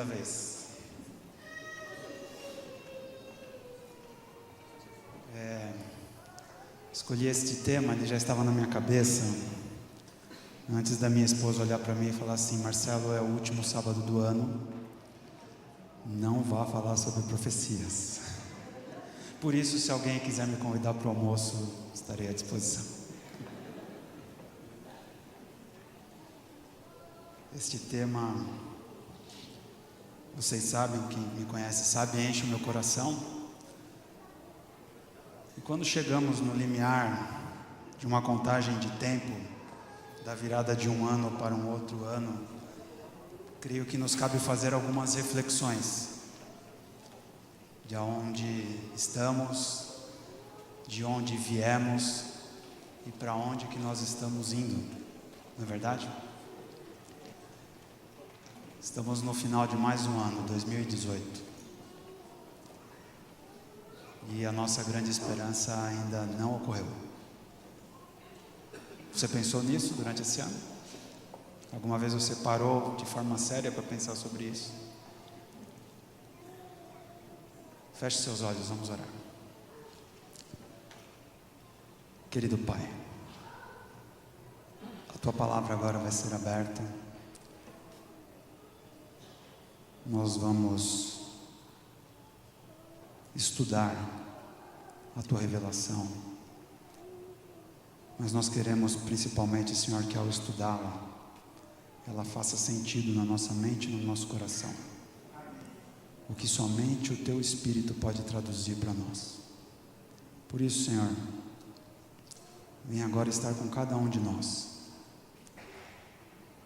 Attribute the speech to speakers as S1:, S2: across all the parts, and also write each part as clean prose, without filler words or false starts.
S1: segunda vez. Escolhi este tema, ele já estava na minha cabeça, antes da minha esposa olhar para mim e falar assim: Marcelo, é o último sábado do ano, não vá falar sobre profecias. Por isso, se alguém quiser me convidar para o almoço, estarei à disposição. Este tema, vocês sabem, quem me conhece sabe, enche o meu coração. E quando chegamos no limiar de uma contagem de tempo, da virada de um ano para um outro ano, creio que nos cabe fazer algumas reflexões de onde estamos, de onde viemos e para onde que nós estamos indo, não é verdade? Estamos no final de mais um ano, 2018. E a nossa grande esperança ainda não ocorreu. Você pensou nisso durante esse ano? Alguma vez você parou de forma séria para pensar sobre isso? Feche seus olhos, vamos orar. Querido Pai, a Tua palavra agora vai ser aberta. Nós vamos estudar a Tua revelação, mas nós queremos principalmente, Senhor, que ao estudá-la, ela faça sentido na nossa mente e no nosso coração, o que somente o Teu Espírito pode traduzir para nós. Por isso, Senhor, vem agora estar com cada um de nós,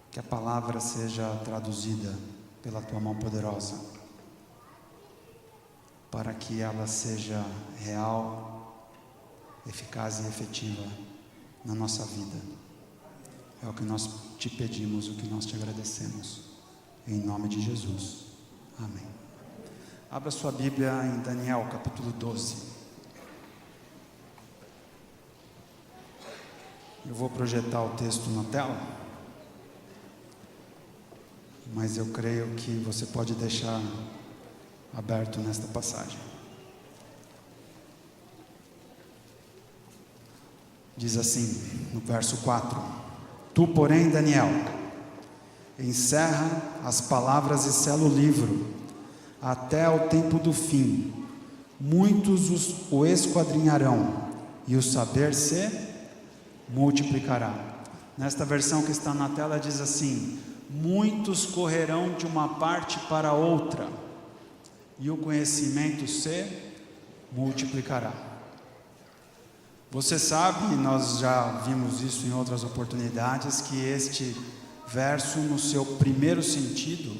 S1: que a palavra seja traduzida pela Tua mão poderosa, para que ela seja real, eficaz e efetiva na nossa vida. É o que nós te pedimos, o que nós te agradecemos, em nome de Jesus, amém. Abra sua Bíblia em Daniel, capítulo 12. Eu vou projetar o texto na tela, mas eu creio que você pode deixar aberto nesta passagem. Diz assim, no verso 4: Tu, porém, Daniel, encerra as palavras e sela o livro, até ao tempo do fim. Muitos o esquadrinharão, e o saber se multiplicará. Nesta versão que está na tela diz assim: muitos correrão de uma parte para outra, e o conhecimento se multiplicará. Você sabe, e nós já vimos isso em outras oportunidades, que este verso, no seu primeiro sentido,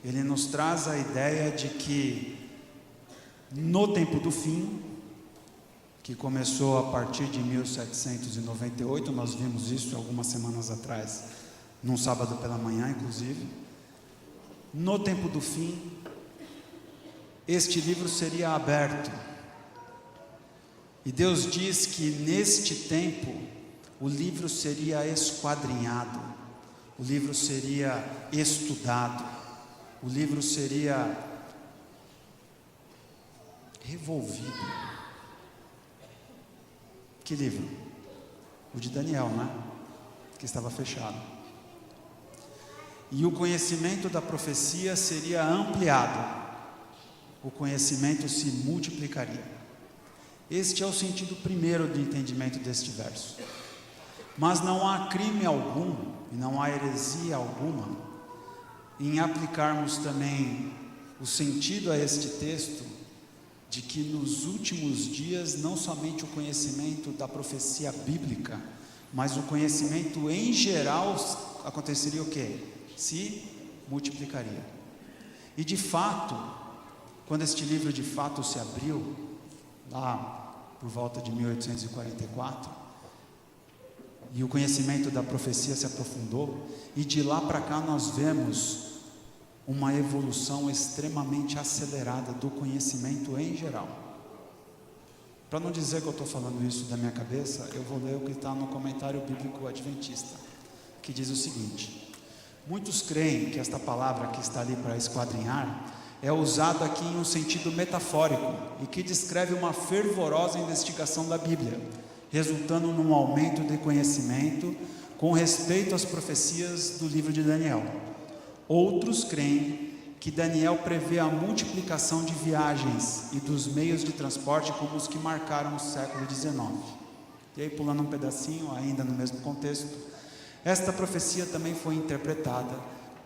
S1: ele nos traz a ideia de que no tempo do fim, que começou a partir de 1798, nós vimos isso algumas semanas atrás, num sábado pela manhã inclusive, no tempo do fim, este livro seria aberto, e Deus diz que neste tempo o livro seria esquadrinhado, o livro seria estudado, o livro seria revolvido. Que livro? O de Daniel, né? Que estava fechado. E o conhecimento da profecia seria ampliado, o conhecimento se multiplicaria. Este é o sentido primeiro do entendimento deste verso. Mas não há crime algum, e não há heresia alguma, em aplicarmos também o sentido a este texto, de que nos últimos dias, não somente o conhecimento da profecia bíblica, mas o conhecimento em geral, aconteceria o quê? Se multiplicaria. E de fato, quando este livro de fato se abriu, lá por volta de 1844, e o conhecimento da profecia se aprofundou, e de lá para cá nós vemos uma evolução extremamente acelerada do conhecimento em geral. Para não dizer que eu estou falando isso da minha cabeça, eu vou ler o que está no comentário bíblico adventista, que diz o seguinte: Muitos creem que esta palavra que está ali para esquadrinhar é usada aqui em um sentido metafórico e que descreve uma fervorosa investigação da Bíblia, resultando num aumento de conhecimento com respeito às profecias do livro de Daniel. Outros creem que Daniel prevê a multiplicação de viagens e dos meios de transporte como os que marcaram o século XIX. E aí, pulando um pedacinho, ainda no mesmo contexto, esta profecia também foi interpretada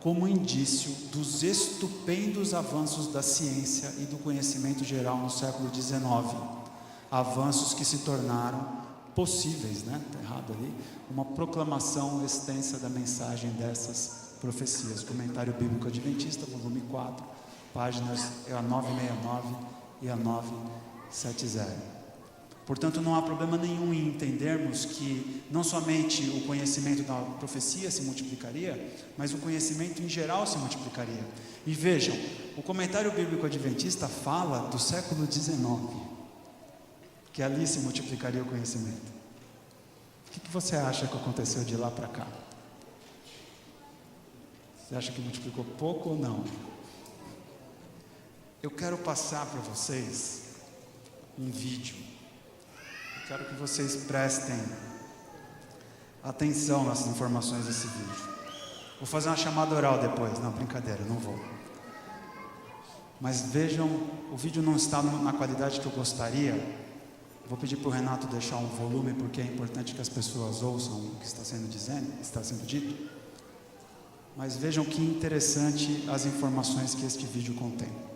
S1: como indício dos estupendos avanços da ciência e do conhecimento geral no século XIX, avanços que se tornaram possíveis, está errado ali, uma proclamação extensa da mensagem dessas profecias. Comentário Bíblico Adventista, volume 4, páginas a 969 e a 970. Portanto, não há problema nenhum em entendermos que não somente o conhecimento da profecia se multiplicaria, mas o conhecimento em geral se multiplicaria. E vejam, o Comentário Bíblico Adventista fala do século XIX, que ali se multiplicaria o conhecimento. O que você acha que aconteceu de lá para cá? Você acha que multiplicou pouco ou não? Eu quero passar para vocês um vídeo. Eu quero que vocês prestem atenção nas informações desse vídeo. Vou fazer uma chamada oral depois. Não, brincadeira, não vou. Mas vejam, o vídeo não está na qualidade que eu gostaria. Vou pedir para o Renato deixar um volume, porque é importante que as pessoas ouçam o que está sendo dito. Mas vejam que interessante as informações que este vídeo contém.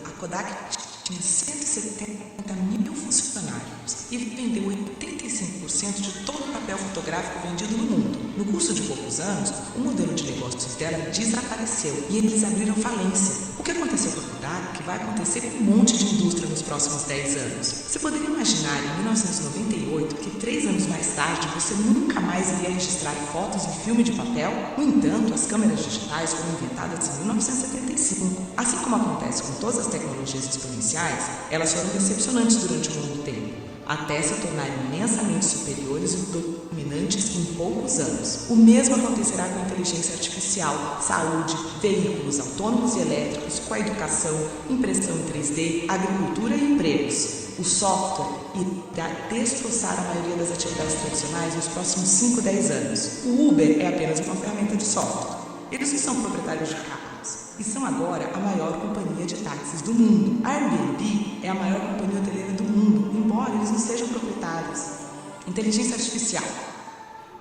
S2: A Kodak tinha 170 mil funcionários e vendeu 85% de todo o papel fotográfico vendido no mundo. No curso de poucos anos, o modelo de negócios dela desapareceu e eles abriram falência. O que aconteceu com a Kodak que vai acontecer com um monte de indústria nos próximos 10 anos. Você poderia imaginar em 1998 que 3 anos mais tarde você nunca mais iria registrar fotos em filme de papel? No entanto, as câmeras digitais foram inventadas em 1975. Assim como acontece com todas as tecnologias exponenciais, elas foram decepcionantes durante um longo tempo, até se tornarem imensamente superiores e dominantes em poucos anos. O mesmo acontecerá com a inteligência artificial, saúde, veículos autônomos e elétricos, com a educação, impressão em 3D, agricultura e empregos. O software irá destroçar a maioria das atividades tradicionais nos próximos 5, 10 anos. O Uber é apenas uma ferramenta de software. Eles não são proprietários de carros e são agora a maior companhia de táxis do mundo. A Airbnb é a maior companhia hoteleira do mundo, embora eles não sejam proprietários. Inteligência artificial.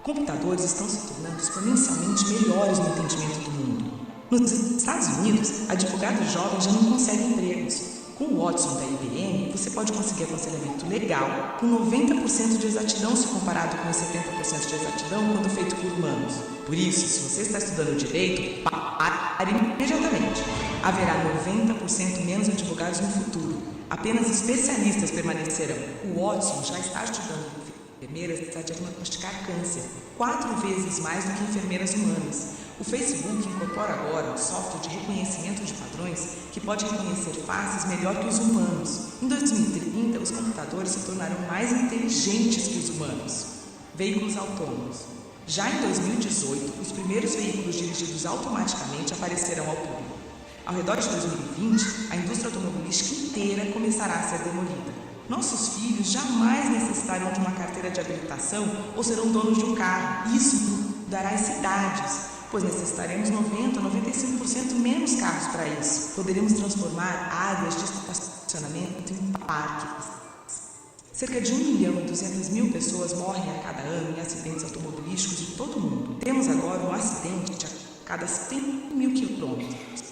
S2: Computadores estão se tornando exponencialmente melhores no entendimento do mundo. Nos Estados Unidos, advogados jovens já não conseguem empregos. Com o Watson da IBM, você pode conseguir aconselhamento legal com 90% de exatidão se comparado com os 70% de exatidão quando feito por humanos. Por isso, se você está estudando direito, pare imediatamente. Haverá 90% menos advogados no futuro. Apenas especialistas permanecerão. O Watson já está ajudando enfermeiras a diagnosticar câncer, 4 vezes mais do que enfermeiras humanas. O Facebook incorpora agora um software de reconhecimento de padrões que pode reconhecer faces melhor que os humanos. Em 2030, os computadores se tornarão mais inteligentes que os humanos. Veículos autônomos. Já em 2018, os primeiros veículos dirigidos automaticamente aparecerão ao público. Ao redor de 2020, a indústria automobilística inteira começará a ser demolida. Nossos filhos jamais necessitarão de uma carteira de habilitação ou serão donos de um carro. Isso mudará as cidades, pois necessitaremos 90 a 95% menos carros para isso. Poderemos transformar áreas de estacionamento em parques. Cerca de 1.200.000 pessoas morrem a cada ano em acidentes automobilísticos em todo o mundo. Temos agora um acidente a cada 100.000 quilômetros.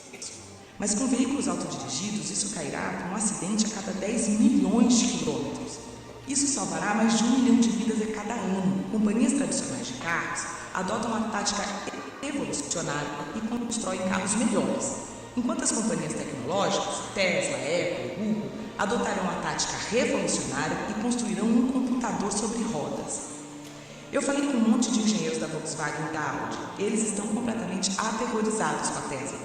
S2: Mas com veículos autodirigidos, isso cairá para um acidente a cada 10 milhões de quilômetros. Isso salvará mais de 1 milhão de vidas a cada ano. Companhias tradicionais de carros adotam uma tática revolucionário e constrói carros melhores. Enquanto as companhias tecnológicas, Tesla, Apple, Google, adotarão a tática revolucionária e construirão um computador sobre rodas. Eu falei com um monte de engenheiros da Volkswagen e da Audi. Eles estão completamente aterrorizados com a Tesla.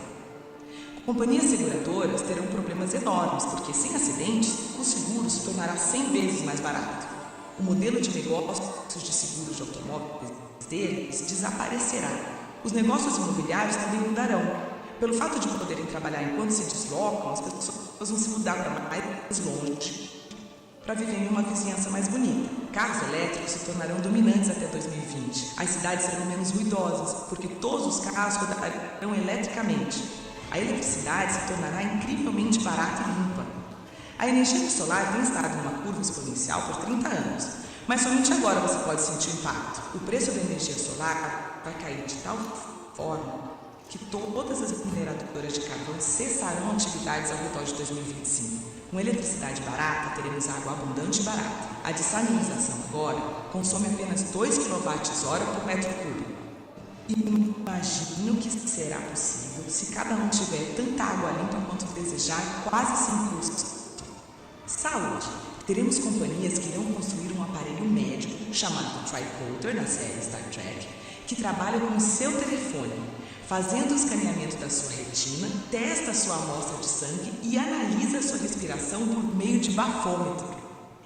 S2: Companhias seguradoras terão problemas enormes, porque sem acidentes, o seguro se tornará 100 vezes mais barato. O modelo de negócios de seguros de automóveis deles desaparecerá. Os negócios imobiliários também mudarão. Pelo fato de poderem trabalhar enquanto se deslocam, as pessoas vão se mudar para mais longe, para viver em uma vizinhança mais bonita. Carros elétricos se tornarão dominantes até 2020. As cidades serão menos ruidosas, porque todos os carros rodarão eletricamente. A eletricidade se tornará incrivelmente barata e limpa. A energia solar tem estado numa curva exponencial por 30 anos, mas somente agora você pode sentir o impacto. O preço da energia solar vai cair de tal forma que todas as mineradoras de carvão cessarão atividades ao redor de 2025. Com eletricidade barata, teremos água abundante e barata. A dessalinização agora consome apenas 2 kWh por metro cúbico. Imagino que será possível se cada um tiver tanta água limpa quanto desejar, quase sem custo. Saúde. Teremos companhias que irão construir um aparelho médico chamado Tricorder na série Star Trek, que trabalha com o seu telefone, fazendo o escaneamento da sua retina, testa a sua amostra de sangue e analisa a sua respiração por meio de bafômetro.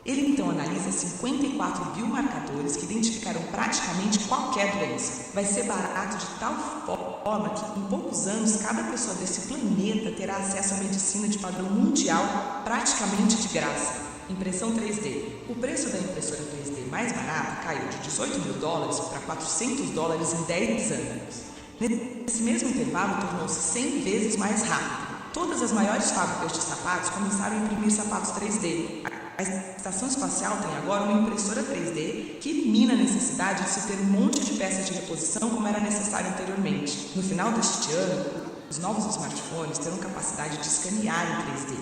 S2: Ele então analisa 54 biomarcadores que identificarão praticamente qualquer doença. Vai ser barato de tal forma que, em poucos anos, cada pessoa desse planeta terá acesso à medicina de padrão mundial praticamente de graça. Impressão 3D. O preço da impressora 3D mais barata caiu de $18 mil para $400 em 10 anos. Nesse mesmo intervalo, tornou-se 100 vezes mais rápido. Todas as maiores fábricas de sapatos começaram a imprimir sapatos 3D. A estação espacial tem agora uma impressora 3D que elimina a necessidade de se ter um monte de peças de reposição como era necessário anteriormente. No final deste ano, os novos smartphones terão capacidade de escanear em 3D.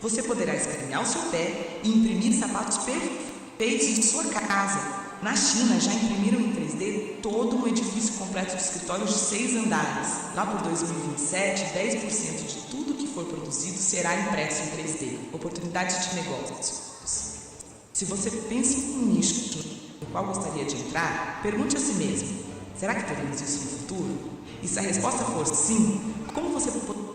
S2: Você poderá escanear o seu pé e imprimir sapatos perfeitos de sua casa. Na China, já imprimiram em 3D todo um edifício completo de escritórios de 6 andares. Lá por 2027, 10% de tudo que for produzido será impresso em 3D. Oportunidades de negócios. Se você pensa em um nicho no qual gostaria de entrar, pergunte a si mesmo: será que teremos isso no futuro? E se a resposta for sim, como você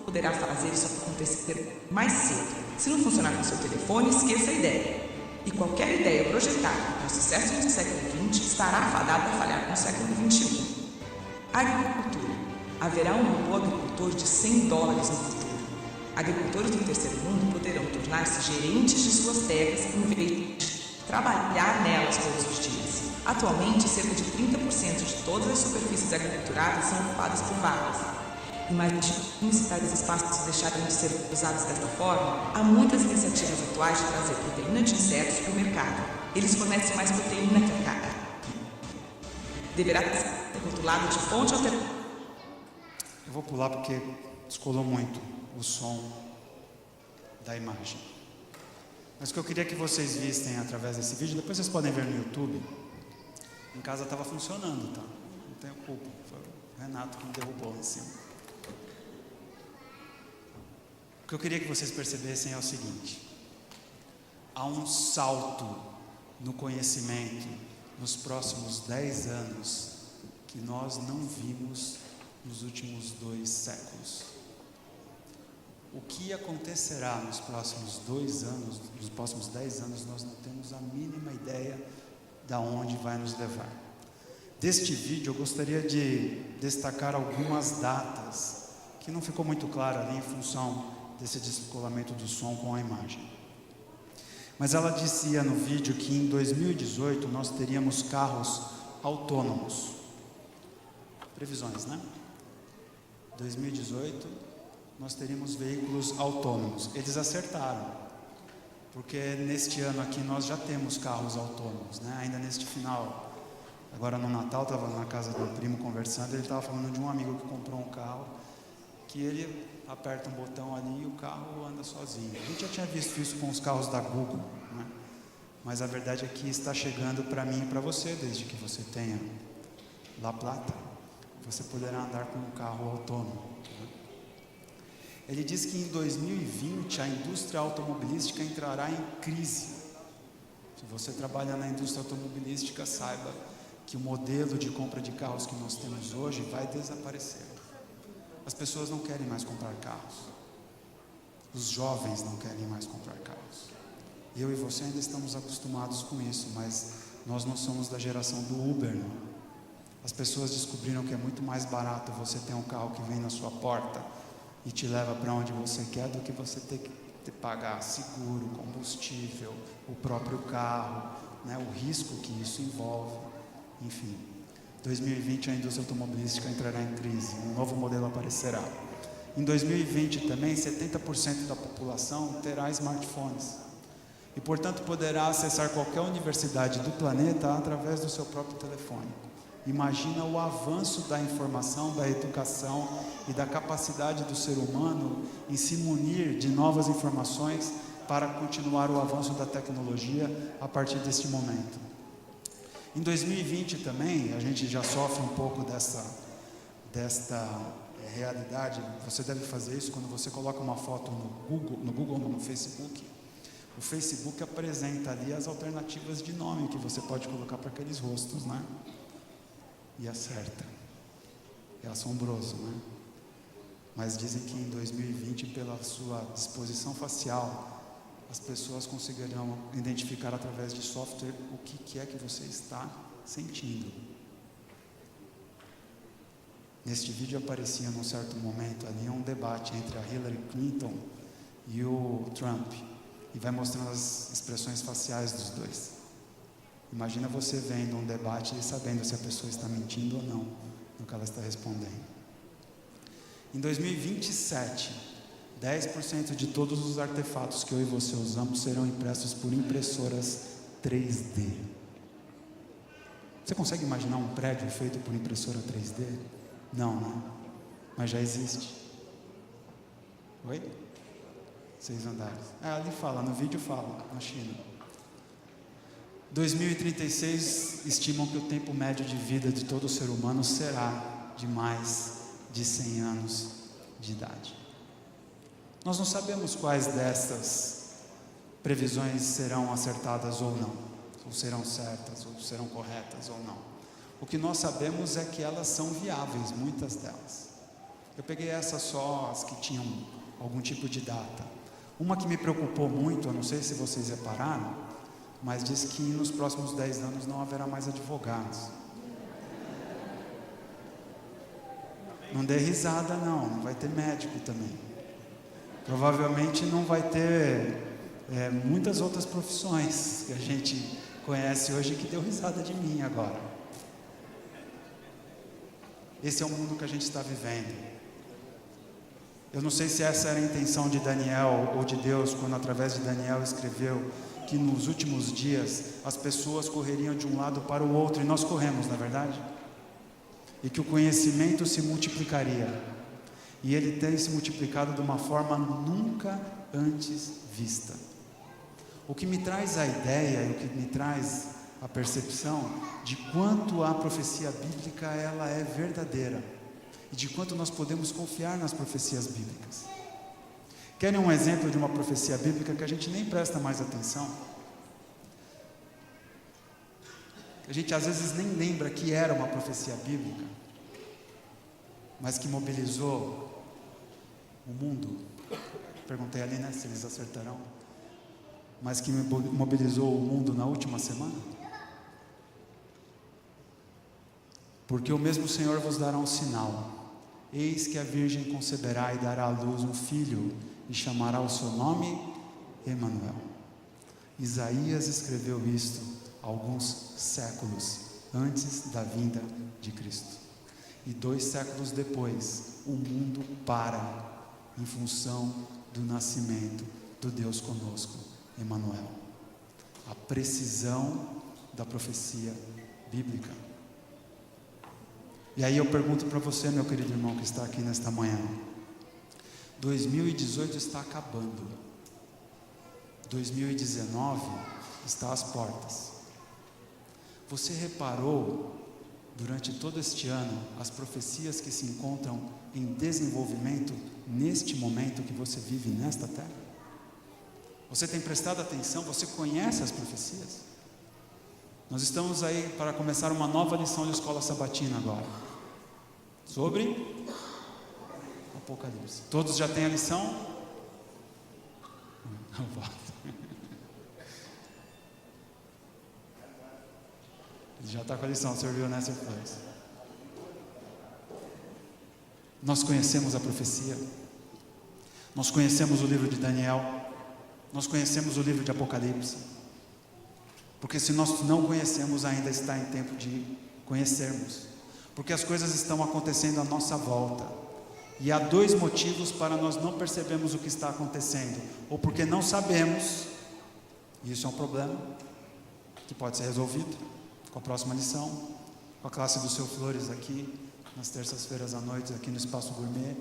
S2: poderá fazer isso acontecer mais cedo? Se não funcionar com seu telefone, esqueça a ideia. E qualquer ideia projetada para o sucesso do século XX estará fadada a falhar no século XXI. Agricultura. Haverá um robô agricultor de $100 no futuro. Agricultores do terceiro mundo poderão tornar-se gerentes de suas terras em vez de trabalhar nelas todos os dias. Atualmente, cerca de 30% de todas as superfícies agriculturáveis são ocupadas por vacas. Imagine se tais espaços deixarem de ser usados desta forma. Há muitas iniciativas atuais de trazer proteína de insetos para o mercado. Eles fornecem mais proteína que a carne. Deverá ser rotulado de fonte alternativa.
S1: Eu vou pular porque descolou muito o som da imagem. Mas o que eu queria que vocês vissem através desse vídeo, depois vocês podem ver no YouTube. Em casa estava funcionando, tá? Não tenho culpa. Foi o Renato que me derrubou em cima. O que eu queria que vocês percebessem é o seguinte: há um salto no conhecimento nos próximos 10 anos que nós não vimos nos últimos 2 séculos. O que acontecerá nos próximos 2 anos, nos próximos 10 anos, nós não temos a mínima ideia de onde vai nos levar. Deste vídeo eu gostaria de destacar algumas datas que não ficou muito claro ali em função desse descolamento do som com a imagem. Mas ela dizia no vídeo que em 2018 nós teríamos carros autônomos. Previsões, né? 2018 nós teríamos veículos autônomos. Eles acertaram, porque neste ano aqui nós já temos carros autônomos, né? Ainda neste final, agora no Natal, estava na casa do primo conversando, ele estava falando de um amigo que comprou um carro, que ele aperta um botão ali e o carro anda sozinho. A gente já tinha visto isso com os carros da Google, né? Mas a verdade é que está chegando para mim e para você, desde que você tenha La Plata, você poderá andar com um carro autônomo. Ele diz que em 2020 a indústria automobilística entrará em crise. Se você trabalha na indústria automobilística, saiba que o modelo de compra de carros que nós temos hoje vai desaparecer. As pessoas não querem mais comprar carros. Os jovens não querem mais comprar carros. Eu e você ainda estamos acostumados com isso, mas nós não somos da geração do Uber, não. As pessoas descobriram que é muito mais barato você ter um carro que vem na sua porta e te leva para onde você quer do que você ter que pagar seguro, combustível, o próprio carro, né, o risco que isso envolve. Enfim, 2020 a indústria automobilística entrará em crise, um novo modelo aparecerá. Em 2020 também 70% da população terá smartphones e, portanto, poderá acessar qualquer universidade do planeta através do seu próprio telefone. Imagina o avanço da informação, da educação e da capacidade do ser humano em se munir de novas informações para continuar o avanço da tecnologia a partir deste momento. Em 2020 também, a gente já sofre um pouco desta realidade. Você deve fazer isso quando você coloca uma foto no Facebook. O Facebook apresenta ali as alternativas de nome que você pode colocar para aqueles rostos, né? E acerta. É assombroso, né? Mas dizem que em 2020, pela sua disposição facial, as pessoas conseguirão identificar através de software o que é que você está sentindo. Neste vídeo aparecia num certo momento ali um debate entre a Hillary Clinton e o Trump, e vai mostrando as expressões faciais dos dois. Imagina você vendo um debate e sabendo se a pessoa está mentindo ou não no que ela está respondendo. Em 2027, 10% de todos os artefatos que eu e você usamos serão impressos por impressoras 3D. Você consegue imaginar um prédio feito por impressora 3D? Não, né? Mas já existe. Oi? 6 andares. Ali fala, no vídeo fala, na China. 2036, estimam que o tempo médio de vida de todo ser humano será de mais de 100 anos de idade. Nós não sabemos quais destas previsões serão acertadas ou não, ou serão certas, ou serão corretas ou não. O que nós sabemos é que elas são viáveis, muitas delas. Eu peguei essas só, as que tinham algum tipo de data. Uma que me preocupou muito, eu não sei se vocês repararam, mas diz que nos próximos 10 anos não haverá mais advogados. Não dê risada não vai ter médico também. Provavelmente não vai ter muitas outras profissões que a gente conhece hoje que deu risada de mim agora. Esse é o mundo que a gente está vivendo. Eu não sei se essa era a intenção de Daniel ou de Deus quando através de Daniel escreveu que nos últimos dias as pessoas correriam de um lado para o outro, e nós corremos, não é verdade? E que o conhecimento se multiplicaria, e ele tem se multiplicado de uma forma nunca antes vista. O que me traz a ideia, e o que me traz a percepção de quanto a profecia bíblica ela é verdadeira, e de quanto nós podemos confiar nas profecias bíblicas. Querem um exemplo de uma profecia bíblica que a gente nem presta mais atenção? A gente às vezes nem lembra que era uma profecia bíblica, mas que mobilizou o mundo. Perguntei ali, né, se eles acertarão. Mas que mobilizou o mundo na última semana. Porque o mesmo Senhor vos dará um sinal. Eis que a Virgem conceberá e dará à luz um filho, e chamará o seu nome Emanuel. Isaías escreveu isto alguns séculos antes da vinda de Cristo. E 2 séculos depois, o mundo para em função do nascimento do Deus conosco, Emanuel. A precisão da profecia bíblica. E aí eu pergunto para você, meu querido irmão que está aqui nesta manhã, 2018 está acabando, 2019 está às portas. Você reparou durante todo este ano, as profecias que se encontram em desenvolvimento neste momento que você vive nesta terra? Você tem prestado atenção? Você conhece as profecias? Nós estamos aí para começar uma nova lição de escola sabatina agora, sobre Apocalipse. Todos já têm a lição? Eu volto. Ele já está com a lição, o senhor viu, né, Sr. Flores? Nós conhecemos a profecia, nós conhecemos o livro de Daniel, nós conhecemos o livro de Apocalipse, porque se nós não conhecemos, ainda está em tempo de conhecermos, porque as coisas estão acontecendo à nossa volta, e há dois motivos para nós não percebermos o que está acontecendo, ou porque não sabemos, e isso é um problema, que pode ser resolvido com a próxima lição, com a classe do Seu Flores aqui, nas terças-feiras à noite, aqui no Espaço Gourmet,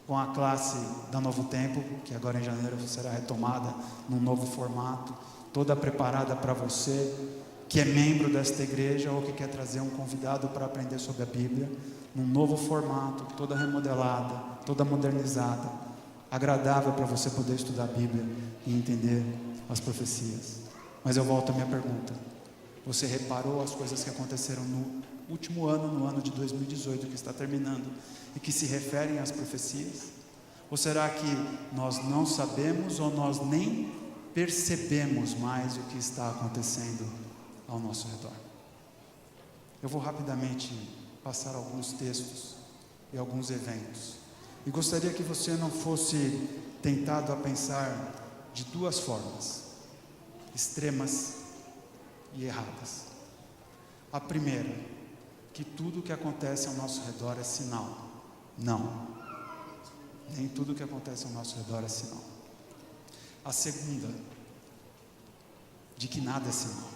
S1: com a classe da Novo Tempo, que agora em janeiro será retomada num novo formato, toda preparada para você, que é membro desta igreja ou que quer trazer um convidado para aprender sobre a Bíblia, num novo formato, toda remodelada, toda modernizada, agradável para você poder estudar a Bíblia e entender as profecias. Mas eu volto à minha pergunta: você reparou as coisas que aconteceram no último ano, no ano de 2018, que está terminando, e que se referem às profecias? Ou será que nós não sabemos ou nós nem percebemos mais o que está acontecendo ao nosso redor? Eu vou rapidamente passar alguns textos e alguns eventos, e gostaria que você não fosse tentado a pensar de duas formas extremas e erradas. A primeira, que tudo o que acontece ao nosso redor é sinal. Não, nem tudo o que acontece ao nosso redor é sinal. A segunda, de que nada é sinal.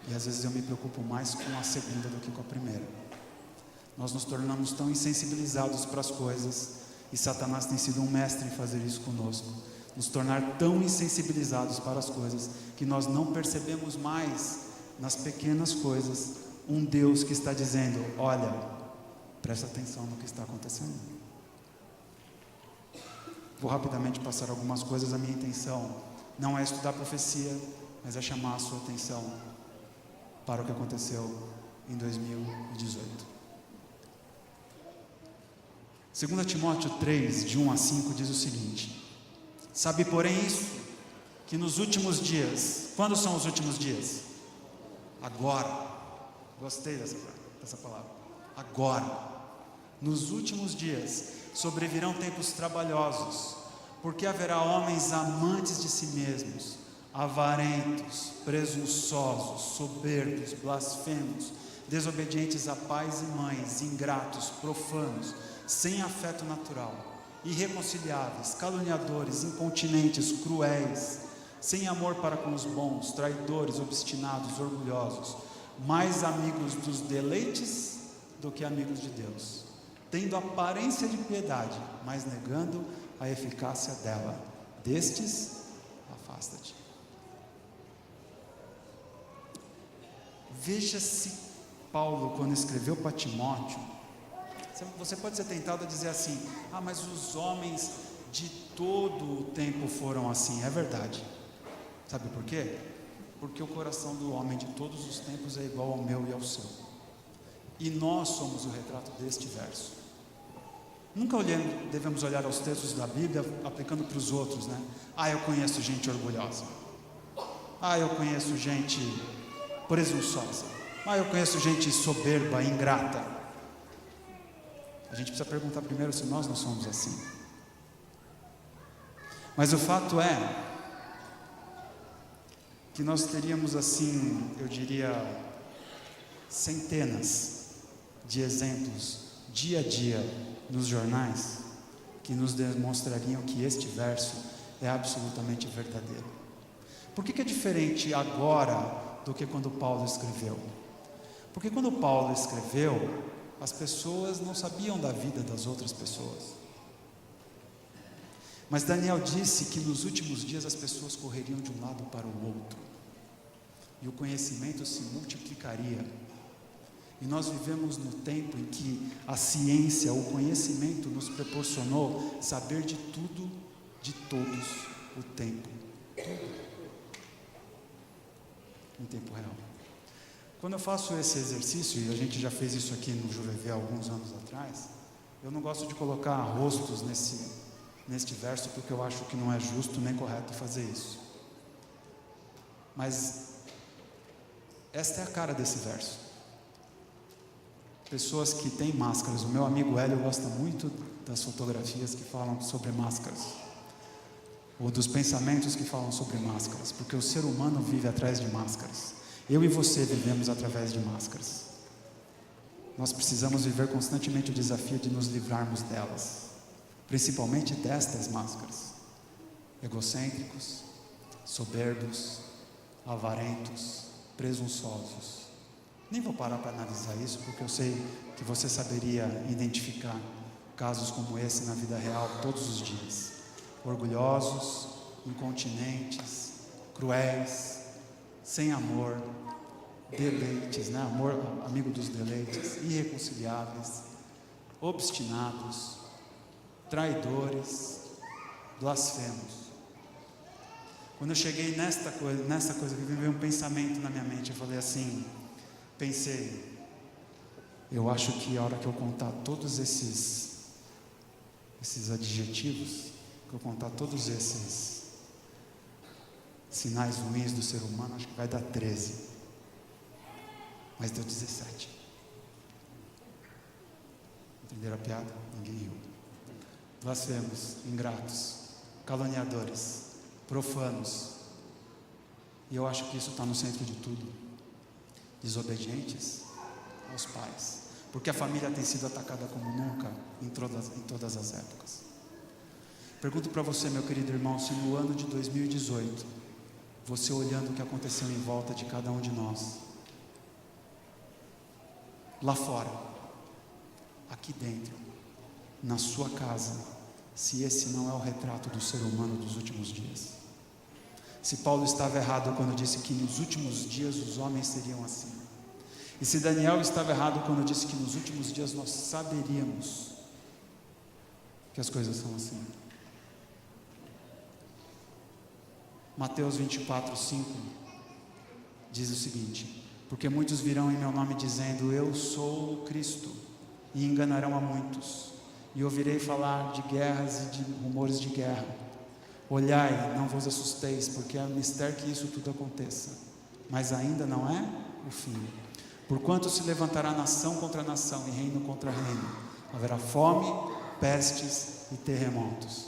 S1: E às vezes eu me preocupo mais com a segunda do que com a primeira. Nós nos tornamos tão insensibilizados para as coisas, e Satanás tem sido um mestre em fazer isso conosco, nos tornar tão insensibilizados para as coisas, que nós não percebemos mais nas pequenas coisas um Deus que está dizendo: olha, presta atenção no que está acontecendo. Vou rapidamente passar algumas coisas. A minha intenção não é estudar profecia, mas é chamar a sua atenção para o que aconteceu em 2018. 2 Timóteo 3, de 1 a 5, diz o seguinte: sabe, porém, isso, que nos últimos dias, quando são os últimos dias? Agora. Gostei dessa palavra. Agora. Nos últimos dias sobrevirão tempos trabalhosos, porque haverá homens amantes de si mesmos, avarentos, presunçosos, soberbos, blasfemos, desobedientes a pais e mães, ingratos, profanos, sem afeto natural, irreconciliáveis, caluniadores, incontinentes, cruéis, sem amor para com os bons, traidores, obstinados, orgulhosos, mais amigos dos deleites do que amigos de Deus, tendo aparência de piedade, mas negando a eficácia dela. Destes, afasta-te. Veja se Paulo, quando escreveu para Timóteo, você pode ser tentado a dizer assim: ah, mas os homens de todo o tempo foram assim. É verdade. Sabe por quê? Porque o coração do homem de todos os tempos é igual ao meu e ao seu. E nós somos o retrato deste verso. Nunca devemos olhar aos textos da Bíblia aplicando para os outros, né? Ah, eu conheço gente orgulhosa. Ah, eu conheço gente presunçosa. Ah, eu conheço gente soberba, ingrata. A gente precisa perguntar primeiro se nós não somos assim. Mas o fato é que nós teríamos, assim, eu diria, centenas de exemplos dia a dia nos jornais que nos demonstrariam que este verso é absolutamente verdadeiro. Por que é diferente agora do que quando Paulo escreveu? Porque quando Paulo escreveu, as pessoas não sabiam da vida das outras pessoas. Mas Daniel disse que nos últimos dias as pessoas correriam de um lado para o outro. e o conhecimento se multiplicaria. E nós vivemos no tempo em que a ciência, o conhecimento nos proporcionou saber de tudo, de todos, o tempo. Tudo. Em tempo real. Quando eu faço esse exercício, e a gente já fez isso aqui no JuVV há alguns anos atrás, eu não gosto de colocar rostos neste verso, porque eu acho que não é justo nem correto fazer isso. Mas esta é a cara desse verso. Pessoas que têm máscaras. O meu amigo Hélio gosta muito das fotografias que falam sobre máscaras, ou dos pensamentos que falam sobre máscaras, porque o ser humano vive atrás de máscaras. Eu e você vivemos através de máscaras. Nós precisamos viver constantemente o desafio de nos livrarmos delas, principalmente destas máscaras. Egocêntricos, soberbos, avarentos, presunçosos. Nem vou parar para analisar isso, porque eu sei que você saberia identificar casos como esse na vida real todos os dias. Orgulhosos, incontinentes, cruéis, sem amor, deleites, né? Amor, amigo dos deleites, irreconciliáveis, obstinados, traidores, blasfemos. Quando eu cheguei nessa coisa que veio um pensamento na minha mente, eu falei assim, eu acho que a hora que eu contar todos esses adjetivos, que eu contar todos esses sinais ruins do ser humano, acho que vai dar 13. Mas deu 17. Entenderam a piada? Ninguém riu. Blasfemos, ingratos, caluniadores, profanos. E eu acho que isso está no centro de tudo. Desobedientes aos pais, porque a família tem sido atacada como nunca em todas as épocas. Pergunto para você, meu querido irmão, se no ano de 2018, você olhando o que aconteceu em volta de cada um de nós, lá fora, aqui dentro, na sua casa, se esse não é o retrato do ser humano dos últimos dias. Se Paulo estava errado quando disse que nos últimos dias os homens seriam assim. E se Daniel estava errado quando disse que nos últimos dias nós saberíamos que as coisas são assim. Mateus 24:5 diz o seguinte: porque muitos virão em meu nome dizendo, eu sou o Cristo, e enganarão a muitos. E ouvirei falar de guerras e de rumores de guerra. Olhai, não vos assusteis, porque é mister que isso tudo aconteça, mas ainda não é o fim. Porquanto se levantará nação contra nação e reino contra reino, haverá fome, pestes e terremotos.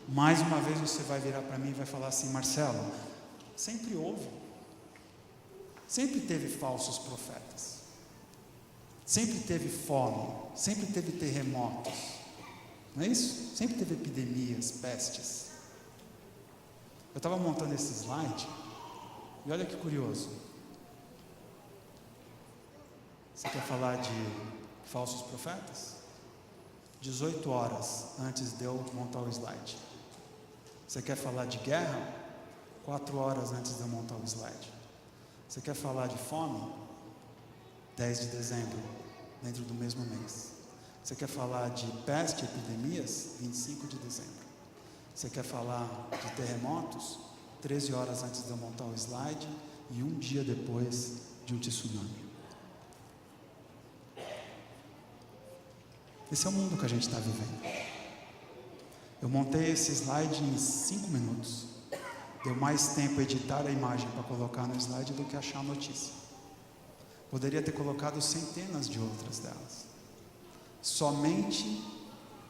S1: Mais uma vez você vai virar para mim e vai falar assim, Marcelo, sempre houve, sempre teve falsos profetas, sempre teve fome, sempre teve terremotos, não é isso? Sempre teve epidemias, pestes. Eu estava montando esse slide e olha que curioso. Você quer falar de falsos profetas? 18 horas antes de eu montar o slide. Você quer falar de guerra? 4 horas antes de eu montar o slide. Você quer falar de fome? 10 de dezembro, dentro do mesmo mês. Você quer falar de peste, epidemias? 25 de dezembro. Você quer falar de terremotos? 13 horas antes de eu montar o slide e um dia depois de um tsunami. Esse é o mundo que a gente está vivendo. Eu montei esse slide em 5 minutos. Deu mais tempo editar a imagem para colocar no slide do que achar a notícia. Poderia ter colocado centenas de outras delas. Somente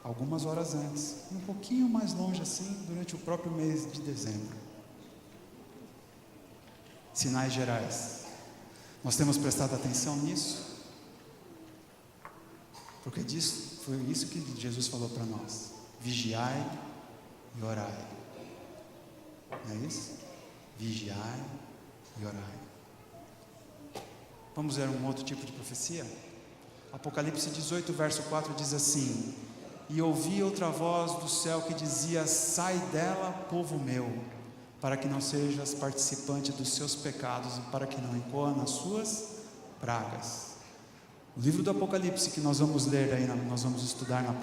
S1: algumas horas antes, um pouquinho mais longe assim, durante o próprio mês de dezembro. Sinais gerais. Nós temos prestado atenção nisso? Porque foi isso que Jesus falou para nós. Vigiai e orai. Não é isso? Vigiai e orai. Vamos ver um outro tipo de profecia? Apocalipse 18, verso 4 diz assim: e ouvi outra voz do céu que dizia, sai dela, povo meu, para que não sejas participante dos seus pecados e para que não incorra nas suas pragas. O livro do Apocalipse que nós vamos ler aí, nós vamos estudar no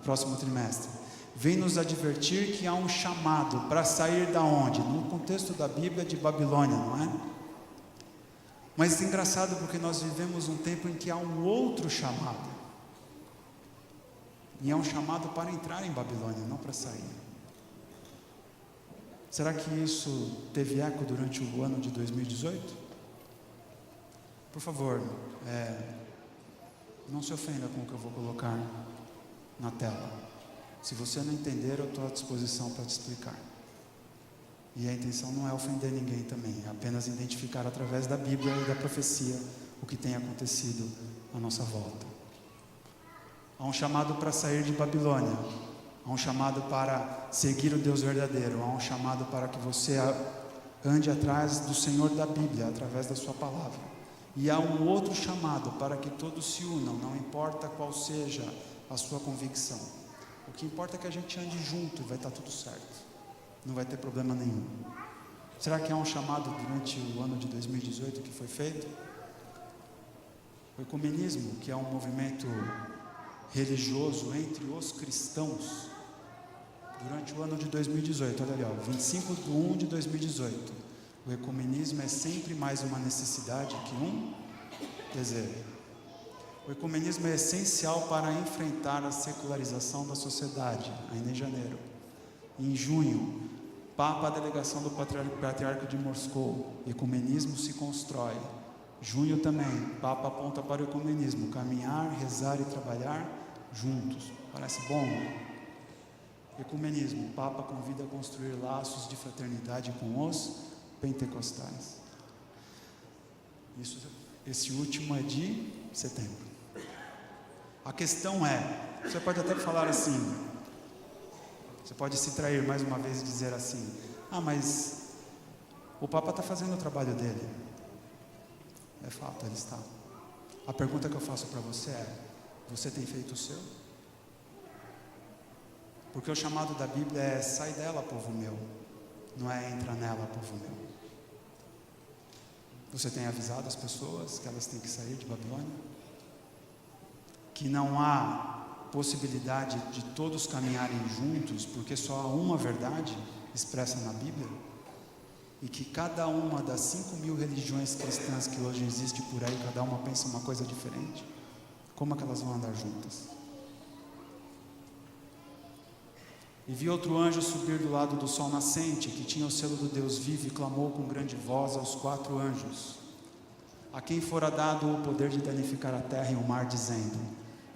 S1: próximo trimestre, vem nos advertir que há um chamado para sair da onde? No contexto da Bíblia, de Babilônia, não é? Mas é engraçado porque nós vivemos um tempo em que há um outro chamado, e é um chamado para entrar em Babilônia, não para sair. Será que isso teve eco durante o ano de 2018? Por favor, não se ofenda com o que eu vou colocar na tela. Se você não entender, eu estou à disposição para te explicar. E a intenção não é ofender ninguém também, é apenas identificar através da Bíblia e da profecia o que tem acontecido à nossa volta. Há um chamado para sair de Babilônia, há um chamado para seguir o Deus verdadeiro, há um chamado para que você ande atrás do Senhor da Bíblia, através da sua palavra. E há um outro chamado para que todos se unam, não importa qual seja a sua convicção. O que importa é que a gente ande junto e vai estar tudo certo. Não vai ter problema nenhum. Será que há um chamado durante o ano de 2018 que foi feito? O ecumenismo, que é um movimento religioso entre os cristãos, durante o ano de 2018, olha ali, 25/1 de 2018, o ecumenismo é sempre mais uma necessidade que um desejo. O ecumenismo é essencial para enfrentar a secularização da sociedade, ainda em janeiro. Em junho, Papa, a delegação do Patriarca de Moscou, ecumenismo se constrói. Junho também, Papa aponta para o ecumenismo, caminhar, rezar e trabalhar juntos. Parece bom? Ecumenismo, Papa convida a construir laços de fraternidade com os pentecostais. Esse último é de setembro. A questão é, você pode até falar assim, você pode se trair mais uma vez e dizer assim: mas o Papa está fazendo o trabalho dele. É fato, ele está. A pergunta que eu faço para você é: você tem feito o seu? Porque o chamado da Bíblia é: sai dela, povo meu, não é entra nela, povo meu. Você tem avisado as pessoas que elas têm que sair de Babilônia? Que não há possibilidade de todos caminharem juntos, porque só há uma verdade expressa na Bíblia? E que cada uma das 5.000 religiões cristãs que hoje existem por aí, cada uma pensa uma coisa diferente? Como é que elas vão andar juntas? E vi outro anjo subir do lado do sol nascente, que tinha o selo do Deus vivo, e clamou com grande voz aos 4 anjos, a quem fora dado o poder de danificar a terra e o mar, dizendo: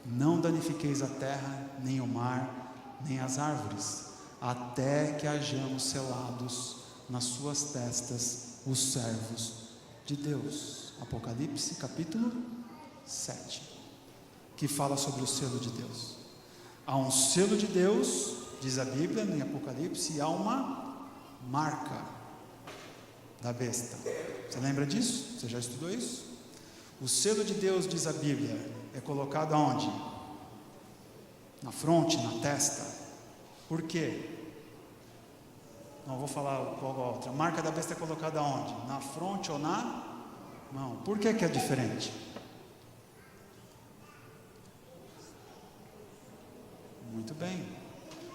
S1: não danifiqueis a terra, nem o mar, nem as árvores, até que hajamos selados nas suas testas os servos de Deus. Apocalipse capítulo 7, que fala sobre o selo de Deus. Há um selo de Deus, diz a Bíblia em Apocalipse, e há uma marca da besta. Você lembra disso? Você já estudou isso? O selo de Deus, diz a Bíblia, é colocado aonde? Na fronte, na testa. Por quê? Não vou falar qual a outra. A marca da besta é colocada aonde? Na fronte ou na mão? Por que é diferente? Muito bem.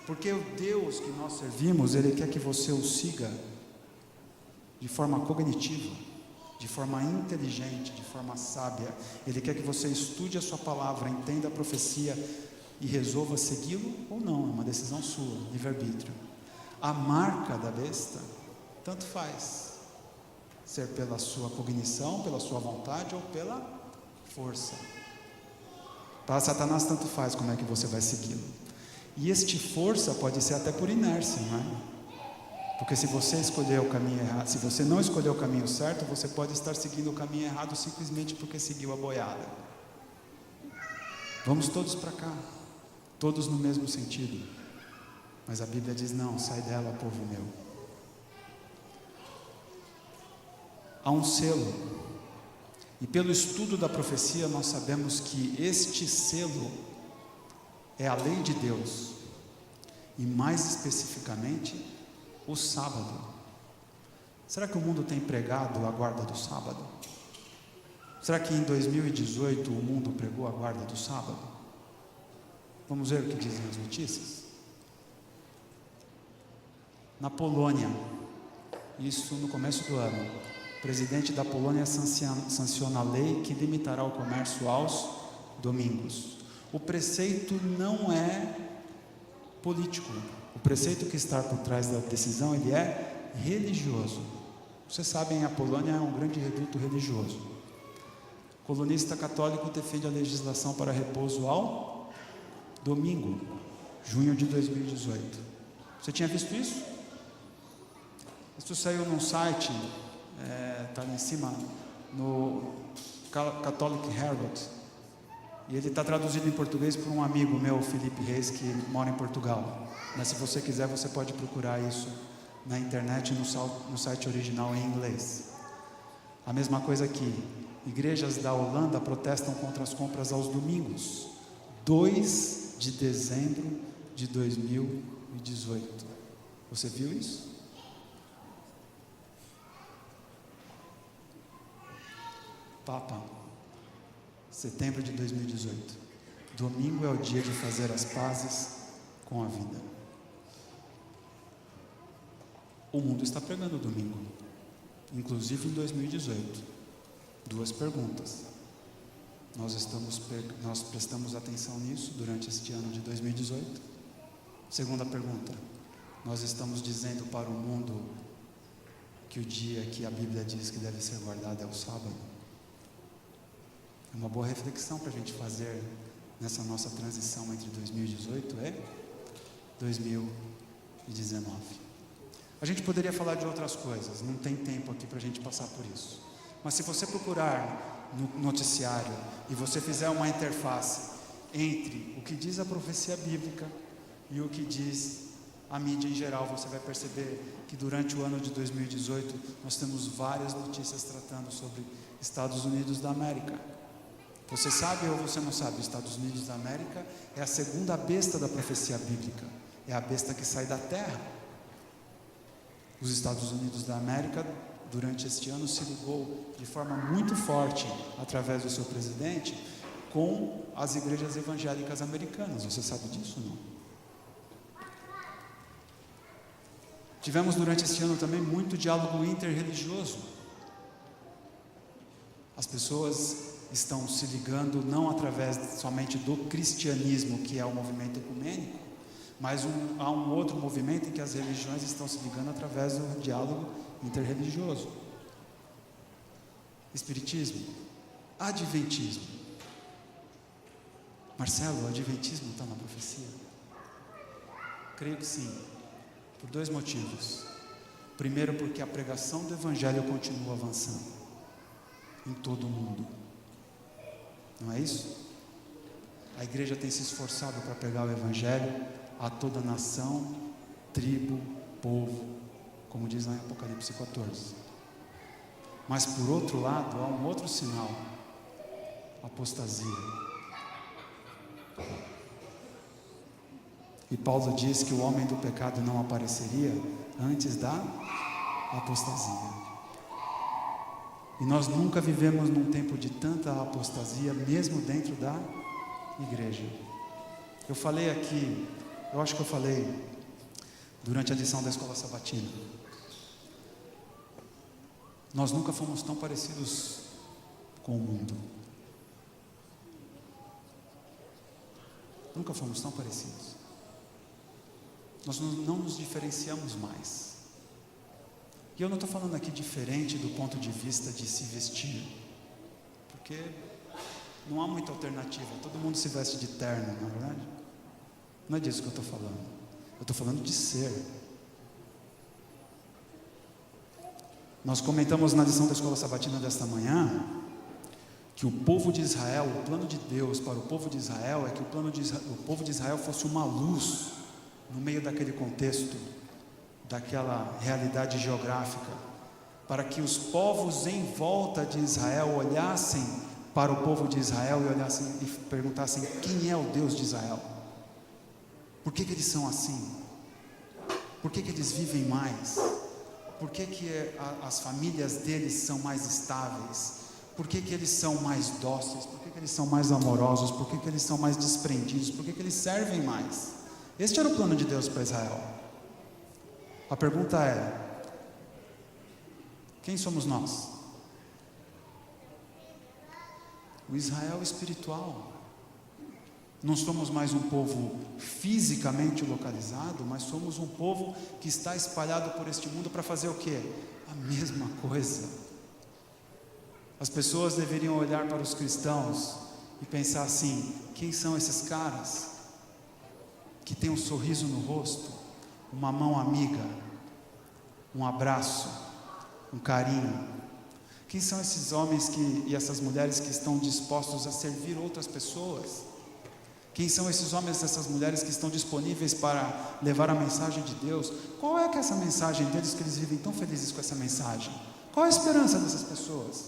S1: Porque o Deus que nós servimos, Ele quer que você o siga de forma cognitiva, de forma inteligente, de forma sábia. Ele quer que você estude a sua palavra, entenda a profecia e resolva segui-lo ou não. É uma decisão sua, livre-arbítrio. A marca da besta, tanto faz ser pela sua cognição, pela sua vontade ou pela força. Para Satanás tanto faz como é que você vai segui-lo. E este força pode ser até por inércia, não é? Porque se você escolher o caminho errado, se você não escolher o caminho certo, você pode estar seguindo o caminho errado simplesmente porque seguiu a boiada. Vamos todos para cá, todos no mesmo sentido. Mas a Bíblia diz: não, sai dela, povo meu. Há um selo. E pelo estudo da profecia nós sabemos que este selo é a lei de Deus. E mais especificamente, o sábado. Será que o mundo tem pregado a guarda do sábado? Será que em 2018 o mundo pregou a guarda do sábado? Vamos ver o que dizem as notícias. Na Polônia, isso no começo do ano, o presidente da Polônia sanciona a lei que limitará o comércio aos domingos. O preceito não é político. O preceito que está por trás da decisão, ele é religioso. Vocês sabem, a Polônia é um grande reduto religioso. O colunista católico defende a legislação para repouso ao domingo, junho de 2018. Você tinha visto isso? Isso saiu num site, está ali em cima, no Catholic Herald, e ele está traduzido em português por um amigo meu, Felipe Reis, que mora em Portugal. Mas se você quiser, você pode procurar isso na internet, no site original em inglês. A mesma coisa aqui. Igrejas da Holanda protestam contra as compras aos domingos, 2 de dezembro de 2018. Você viu isso? Papa, setembro de 2018. Domingo é o dia de fazer as pazes com a vida. O mundo está pregando domingo, inclusive em 2018. 2 perguntas. Nós prestamos atenção nisso durante este ano de 2018? Segunda pergunta. Nós estamos dizendo para o mundo que o dia que a Bíblia diz que deve ser guardado é o sábado? É uma boa reflexão para a gente fazer nessa nossa transição entre 2018 e 2019. A gente poderia falar de outras coisas, não tem tempo aqui para a gente passar por isso. Mas se você procurar no noticiário e você fizer uma interface entre o que diz a profecia bíblica e o que diz a mídia em geral, você vai perceber que durante o ano de 2018 nós temos várias notícias tratando sobre Estados Unidos da América. Você sabe ou você não sabe, os Estados Unidos da América é a segunda besta da profecia bíblica, é a besta que sai da terra. Os Estados Unidos da América, durante este ano, se ligou de forma muito forte, através do seu presidente, com as igrejas evangélicas americanas. Você sabe disso ou não? Tivemos durante este ano também muito diálogo interreligioso. As pessoas estão se ligando não através somente do cristianismo, que é o movimento ecumênico, mas há um outro movimento em que as religiões estão se ligando através do diálogo interreligioso. Espiritismo, adventismo. Marcelo, o adventismo está na profecia? Creio que sim, por 2 motivos. Primeiro, porque a pregação do Evangelho continua avançando em todo o mundo. Não é isso? A igreja tem se esforçado para pregar o Evangelho a toda nação, tribo, povo, como diz lá em Apocalipse 14. Mas por outro lado, há um outro sinal: apostasia. E Paulo diz que o homem do pecado não apareceria antes da apostasia. E nós nunca vivemos num tempo de tanta apostasia, mesmo dentro da igreja. Eu falei aqui, eu acho que eu falei durante a lição da escola sabatina. Nós nunca fomos tão parecidos com o mundo. Nunca fomos tão parecidos. Nós não nos diferenciamos mais. E eu não estou falando aqui diferente do ponto de vista de se vestir, porque não há muita alternativa, todo mundo se veste de terno, não é verdade? Não é disso que eu estou falando. Eu estou falando de ser. Nós comentamos na lição da escola sabatina desta manhã que o povo de Israel, o plano de Deus para o povo de Israel é que o povo de Israel fosse uma luz no meio daquele contexto, daquela realidade geográfica, para que os povos em volta de Israel olhassem para o povo de Israel e olhassem e perguntassem: quem é o Deus de Israel? Por que eles são assim? Por que eles vivem mais? Por que as famílias deles são mais estáveis? Por que eles são mais dóceis? Por que eles são mais amorosos? Por que eles são mais desprendidos? Por que eles servem mais? Este era o plano de Deus para Israel. A pergunta é: quem somos nós? O Israel espiritual. Não somos mais um povo fisicamente localizado, mas somos um povo que está espalhado por este mundo para fazer o quê? A mesma coisa. As pessoas deveriam olhar para os cristãos e pensar assim: quem são esses caras que têm um sorriso no rosto, uma mão amiga, um abraço, um carinho? Quem são esses homens e essas mulheres que estão dispostos a servir outras pessoas? Quem são esses homens e essas mulheres que estão disponíveis para levar a mensagem de Deus? Qual é que é essa mensagem deles, que eles vivem tão felizes com essa mensagem? Qual é a esperança dessas pessoas?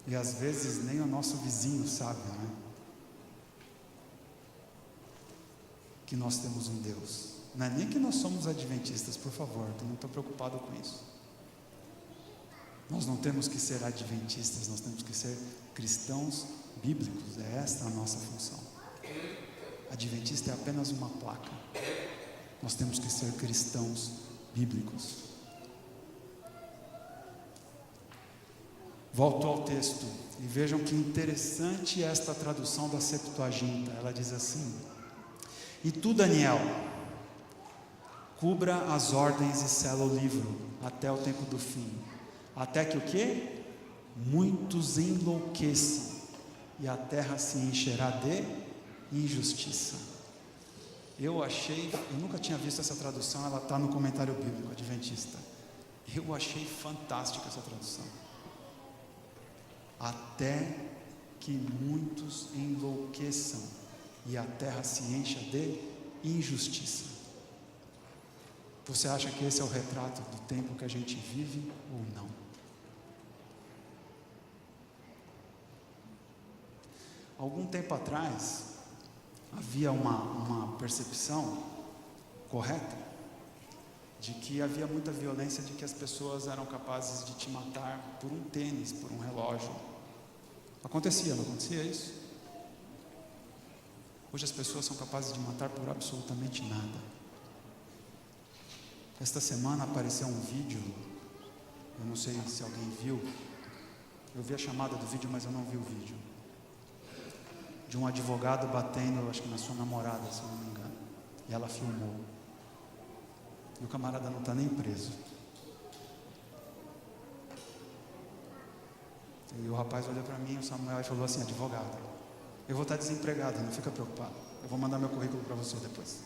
S1: E às vezes nem o nosso vizinho sabe, né? Que nós temos um Deus. Não é nem que nós somos adventistas, por favor, eu não estou preocupado com isso. Nós não temos que ser adventistas, nós temos que ser cristãos bíblicos. É esta a nossa função. Adventista é apenas uma placa. Nós temos que ser cristãos bíblicos. Volto ao texto e vejam que interessante esta tradução da Septuaginta. Ela diz assim: e tu, Daniel, cubra as ordens e sela o livro até o tempo do fim, até que o quê? Muitos enlouqueçam e a terra se encherá de injustiça. Eu nunca tinha visto essa tradução, ela está no comentário bíblico adventista. Eu achei fantástica essa tradução. Até que muitos enlouqueçam e a terra se encha de injustiça. Você acha que esse é o retrato do tempo que a gente vive ou não? Algum tempo atrás, havia uma percepção correta de que havia muita violência, de que as pessoas eram capazes de te matar por um tênis, por um relógio. Acontecia, não acontecia isso? Hoje as pessoas são capazes de matar por absolutamente nada. Esta semana apareceu um vídeo, eu não sei se alguém viu, eu vi a chamada do vídeo, mas eu não vi o vídeo, de um advogado batendo, acho que na sua namorada, se eu não me engano, e ela filmou, e o camarada não está nem preso, e o rapaz olhou para mim, o Samuel, e falou assim: advogado, eu vou estar desempregado, não fica preocupado, eu vou mandar meu currículo para você depois.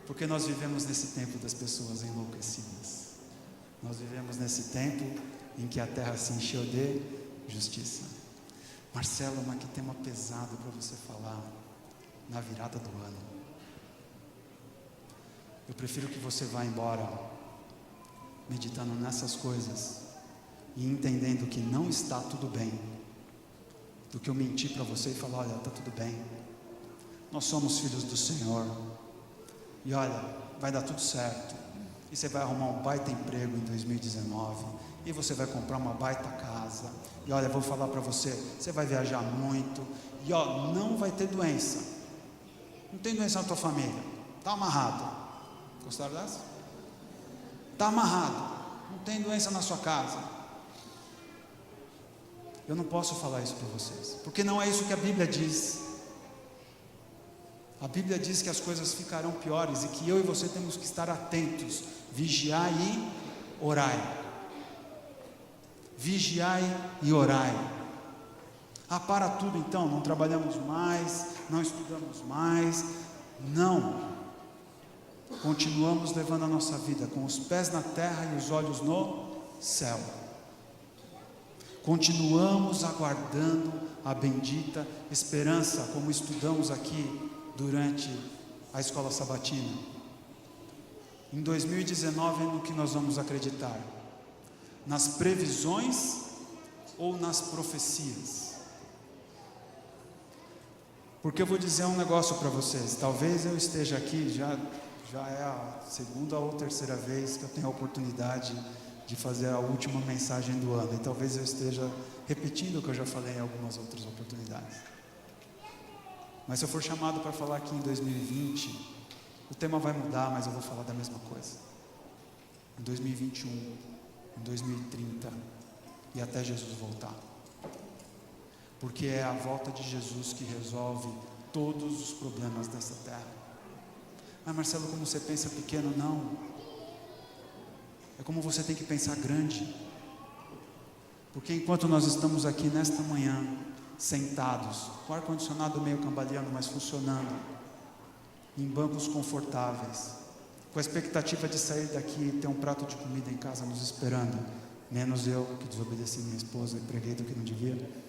S1: Porque nós vivemos nesse tempo das pessoas enlouquecidas, nós vivemos nesse tempo em que a terra se encheu de justiça. Marcelo, mas que tema pesado para você falar na virada do ano. Eu prefiro que você vá embora meditando nessas coisas e entendendo que não está tudo bem, do que eu mentir para você e falar: olha, está tudo bem, nós somos filhos do Senhor, e olha, vai dar tudo certo, e você vai arrumar um baita emprego em 2019, e você vai comprar uma baita casa, e olha, vou falar para você, você vai viajar muito, e ó, não vai ter doença, não tem doença na tua família, está amarrado. Gostaram dessa? Está amarrado, não tem doença na sua casa. Eu não posso falar isso para vocês, porque não é isso que a Bíblia diz. A Bíblia diz que as coisas ficarão piores e que eu e você temos que estar atentos, vigiai e orai. Vigiai e orai. Ah, para tudo então, não trabalhamos mais, não estudamos mais. Não. Continuamos levando a nossa vida com os pés na terra e os olhos no céu. Continuamos aguardando a bendita esperança, como estudamos aqui durante a escola sabatina. Em 2019, no que nós vamos acreditar? Nas previsões ou nas profecias? Porque eu vou dizer um negócio para vocês. Talvez eu esteja aqui, já é a segunda ou terceira vez que eu tenho a oportunidade de fazer a última mensagem do ano. E talvez eu esteja repetindo o que eu já falei em algumas outras oportunidades. Mas se eu for chamado para falar aqui em 2020, o tema vai mudar, mas eu vou falar da mesma coisa. Em 2021, em 2030 e até Jesus voltar. Porque é a volta de Jesus que resolve todos os problemas dessa terra. Ah, Marcelo, como você pensa pequeno? Não. É como você tem que pensar grande. Porque enquanto nós estamos aqui nesta manhã, sentados, com o ar-condicionado meio cambaleando, mas funcionando, em bancos confortáveis, com a expectativa de sair daqui e ter um prato de comida em casa nos esperando, menos eu, que desobedeci minha esposa e preguei do que não devia.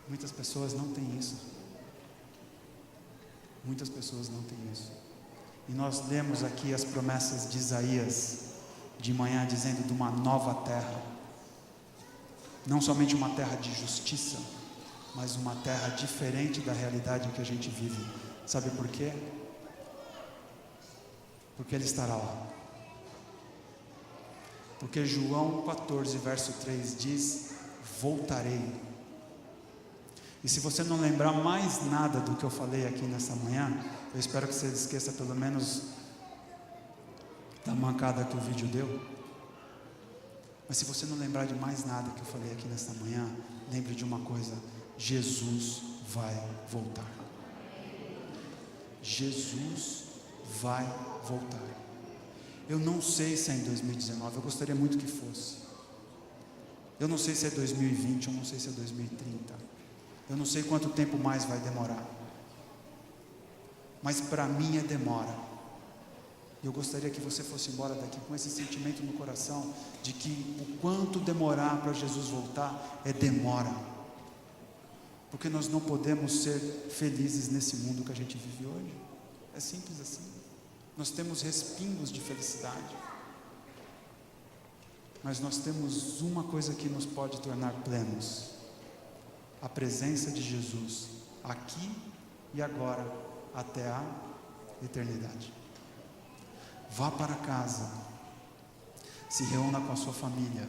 S1: Muitas pessoas não têm isso. Muitas pessoas não têm isso. E nós lemos aqui as promessas de Isaías de manhã, dizendo de uma nova terra. Não somente uma terra de justiça, mas uma terra diferente da realidade que a gente vive. Sabe por quê? Porque Ele estará lá. Porque João 14, verso 3 diz: voltarei. E se você não lembrar mais nada do que eu falei aqui nessa manhã, eu espero que você esqueça pelo menos da mancada que o vídeo deu. Mas se você não lembrar de mais nada que eu falei aqui nessa manhã, lembre de uma coisa: Jesus vai voltar. Jesus vai voltar. Eu não sei se é em 2019, eu gostaria muito que fosse. Eu não sei se é 2020, eu não sei se é 2030. Eu não sei quanto tempo mais vai demorar. Mas para mim é demora. Eu gostaria que você fosse embora daqui com esse sentimento no coração de que o quanto demorar para Jesus voltar é demora. Porque nós não podemos ser felizes nesse mundo que a gente vive hoje. É simples assim. Nós temos respingos de felicidade. Mas nós temos uma coisa que nos pode tornar plenos: a presença de Jesus aqui e agora até a eternidade. Vá para casa, se reúna com a sua família,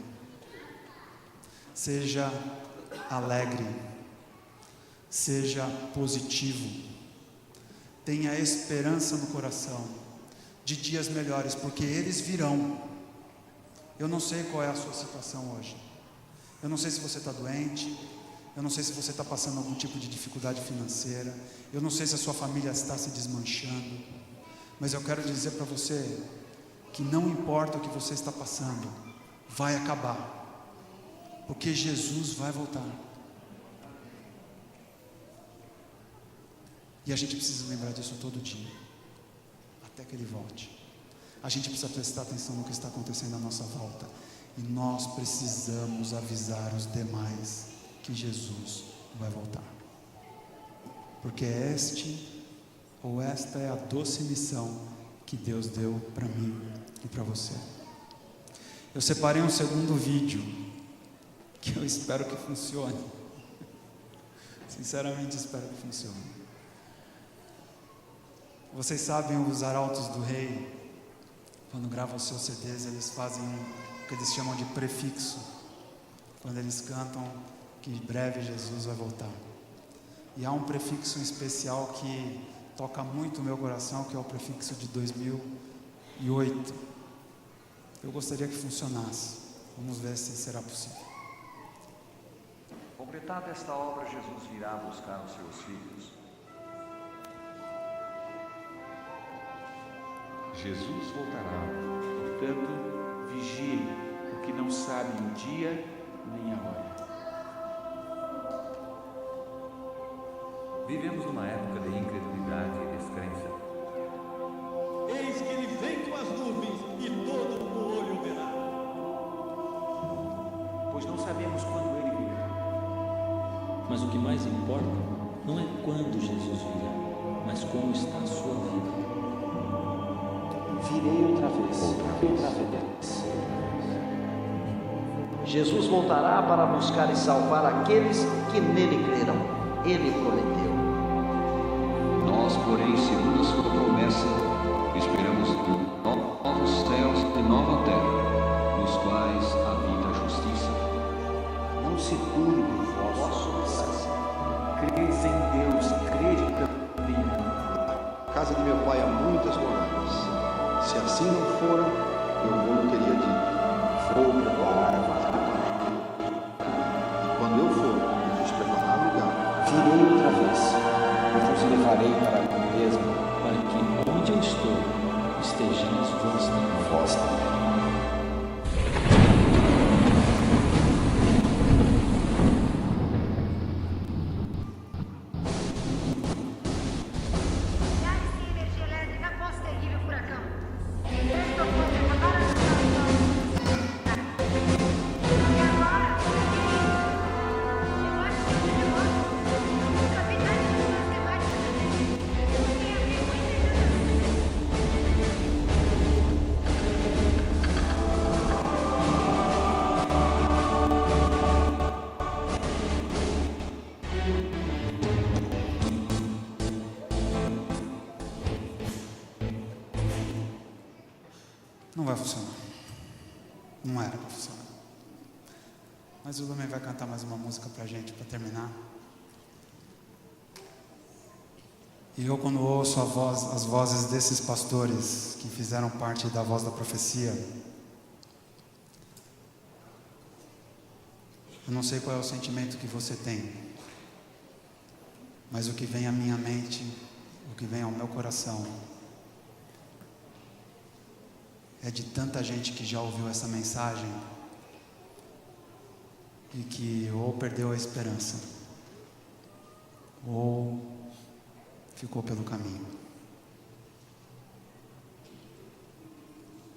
S1: seja alegre, seja positivo, tenha esperança no coração de dias melhores, porque eles virão. Eu não sei qual é a sua situação hoje. Eu não sei se você está doente. Eu não sei se você está passando algum tipo de dificuldade financeira. Eu não sei se a sua família está se desmanchando. Mas eu quero dizer para você que não importa o que você está passando, vai acabar. Porque Jesus vai voltar. E a gente precisa lembrar disso todo dia, até que Ele volte. A gente precisa prestar atenção no que está acontecendo à nossa volta. E nós precisamos avisar os demais que Jesus vai voltar. Porque esta é a doce missão que Deus deu para mim e para você. Eu separei um segundo vídeo que eu espero que funcione. Sinceramente espero que funcione. Vocês sabem, os arautos do rei, quando gravam os seus CDs, eles fazem o que eles chamam de prefixo, quando eles cantam que em breve Jesus vai voltar. E há um prefixo especial que toca muito o meu coração, que é o prefixo de 2008. Eu gostaria que funcionasse. Vamos ver se será possível.
S3: Completada esta obra, Jesus virá buscar os seus filhos.
S4: Jesus voltará, portanto, vigie, porque não sabe o dia nem a hora.
S3: Vivemos numa época de incredulidade e descrença.
S5: Eis que Ele vem com as nuvens e todo o olho verá.
S4: Pois não sabemos quando Ele virá.
S6: Mas o que mais importa não é quando Jesus virá, mas como está a sua vida.
S7: Virei outra vez. Jesus voltará para buscar e salvar aqueles que nele creram. Ele prometeu.
S8: Nós, porém, segundo a sua promessa, esperamos novos céus e nova terra, nos quais habita a justiça.
S3: Não se turbe o vosso coração.
S4: Creis em Deus, crede também em mim.
S9: Na casa de meu pai há muitas moradas. Se assim não fora, eu não teria dito: vou preparar a vaga para mim. E quando eu for e vos preparar lugar,
S6: Virei outra vez, e vos levarei para mim mesmo, para que onde eu estou, estejais vós também.
S10: Milhares sem energia elétrica após terrível furacão. Três trovões acabaram de causar. E agora? Eu acho que é um negócio. Nunca vi nada de pessoas temáticas assim. Tem a ver com
S1: Não vai funcionar. Não era para funcionar. Mas o Lumen vai cantar mais uma música pra gente, para terminar. E eu, quando ouço as vozes desses pastores que fizeram parte da Voz da Profecia, eu não sei qual é o sentimento que você tem, mas o que vem à minha mente, o que vem ao meu coração, é de tanta gente que já ouviu essa mensagem e que ou perdeu a esperança, ou ficou pelo caminho.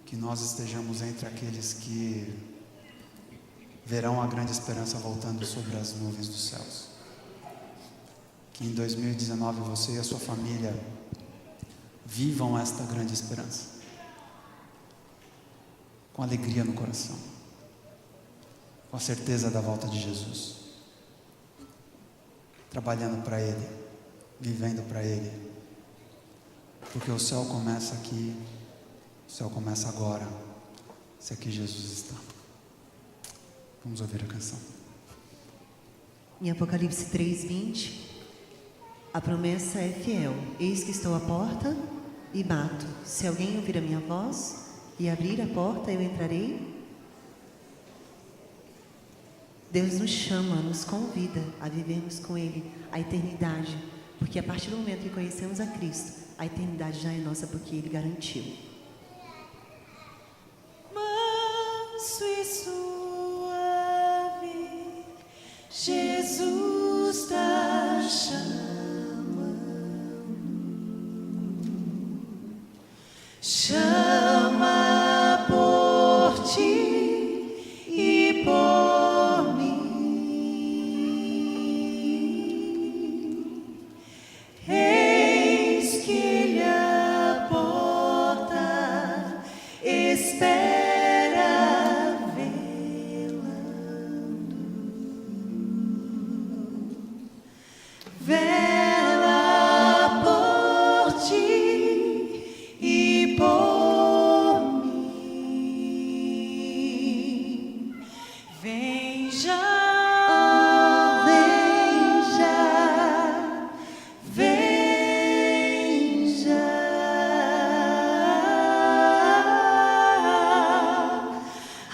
S1: Que nós estejamos entre aqueles que verão a grande esperança voltando sobre as nuvens dos céus. Que em 2019 você e a sua família vivam esta grande esperança, com alegria no coração, com a certeza da volta de Jesus, trabalhando para Ele, vivendo para Ele, porque o céu começa aqui, o céu começa agora, se aqui Jesus está. Vamos ouvir a canção.
S11: Em Apocalipse 3:20, a promessa é fiel. Eis que estou à porta e bato. Se alguém ouvir a minha voz e abrir a porta, eu entrarei. Deus nos chama, nos convida a vivermos com Ele a eternidade, porque a partir do momento que conhecemos a Cristo, a eternidade já é nossa, porque Ele garantiu.
S12: Manso e suave, Jesus está chama por ti e por mim. Eis que Ele a porta espera velando. Vela por ti e por mim. Vem já, vem já, vem já.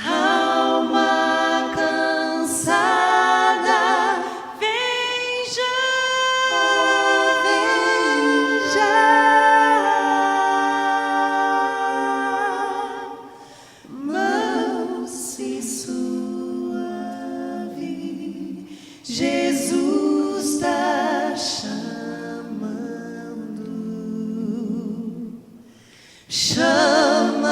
S12: Alma cansada, vem já, vem já. Manso e suave, Jesus está chamando. Chama,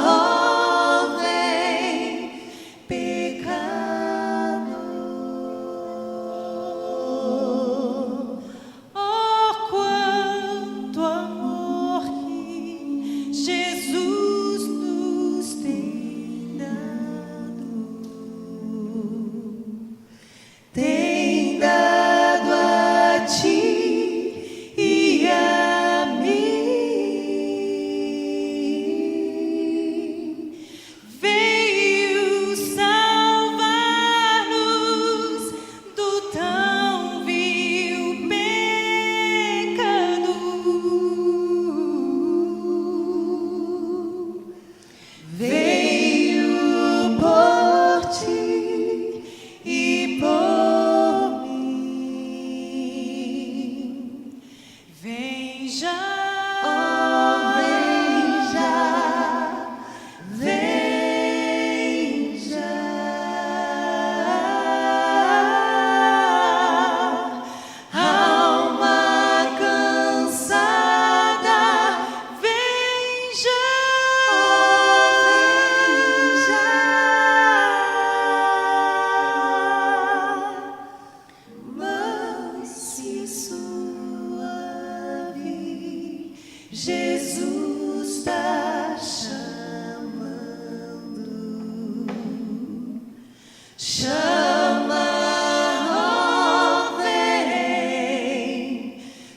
S12: ó, vem, pecador. Oh, quanto amor que Jesus nos tem dado. suave, Jesus está chamando. Chama, ó, vem.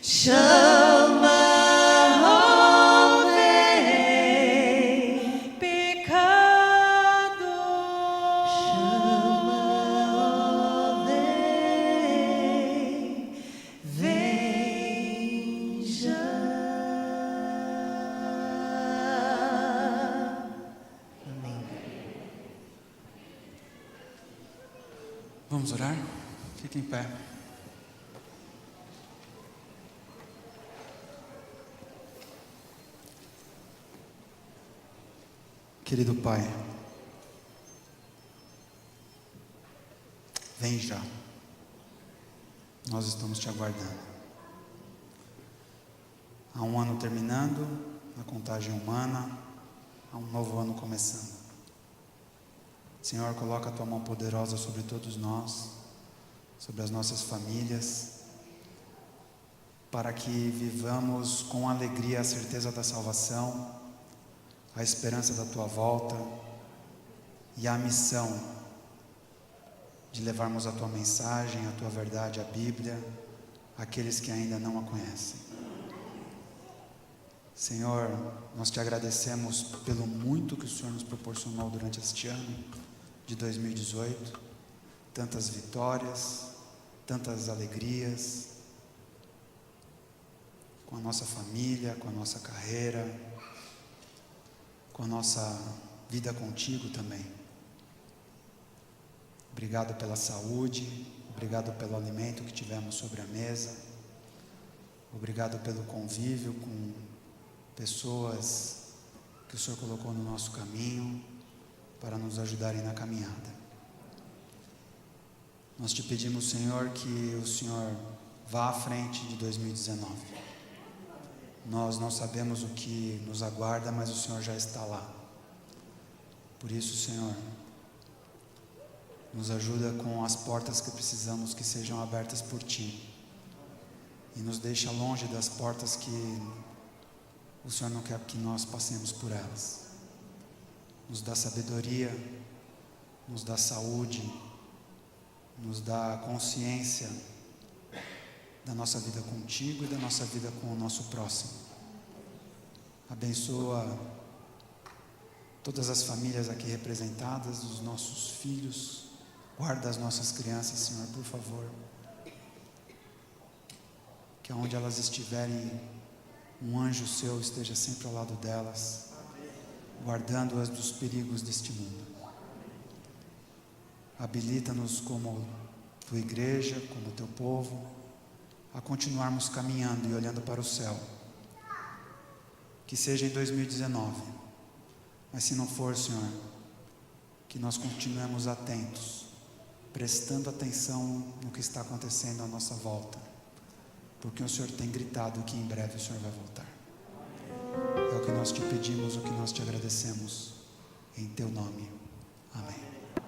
S12: Chama, ó, vem. Pecador. Chama, ó, vem. Vem já.
S1: Vamos orar? Fique em pé. Querido Pai, vem já. Nós estamos te aguardando. Há um ano terminando, a contagem humana, há um novo ano começando. Senhor, coloca a tua mão poderosa sobre todos nós, sobre as nossas famílias, para que vivamos com alegria a certeza da salvação, a esperança da tua volta e a missão de levarmos a tua mensagem, a tua verdade, a Bíblia, àqueles que ainda não a conhecem. Senhor, nós te agradecemos pelo muito que o Senhor nos proporcionou durante este ano de 2018, tantas vitórias, tantas alegrias, com a nossa família, com a nossa carreira, com a nossa vida contigo também. Obrigado pela saúde, obrigado pelo alimento que tivemos sobre a mesa, obrigado pelo convívio com pessoas que o Senhor colocou no nosso caminho para nos ajudarem na caminhada. Nós te pedimos, Senhor, que o Senhor vá à frente de 2019. Nós não sabemos o que nos aguarda, mas o Senhor já está lá. Por isso, Senhor, nos ajuda com as portas que precisamos que sejam abertas por Ti. E nos deixa longe das portas que o Senhor não quer que nós passemos por elas. Nos dá sabedoria, nos dá saúde, nos dá consciência da nossa vida contigo e da nossa vida com o nosso próximo. Abençoa todas as famílias aqui representadas, os nossos filhos, guarda as nossas crianças, Senhor, por favor. Que aonde elas estiverem, um anjo seu esteja sempre ao lado delas, guardando-as dos perigos deste mundo. Habilita-nos como tua igreja, como teu povo, a continuarmos caminhando e olhando para o céu. Que seja em 2019, mas se não for, Senhor, que nós continuemos atentos, prestando atenção no que está acontecendo à nossa volta, porque o Senhor tem gritado que em breve o Senhor vai voltar. É o que nós te pedimos, o que nós te agradecemos, em teu nome. Amém.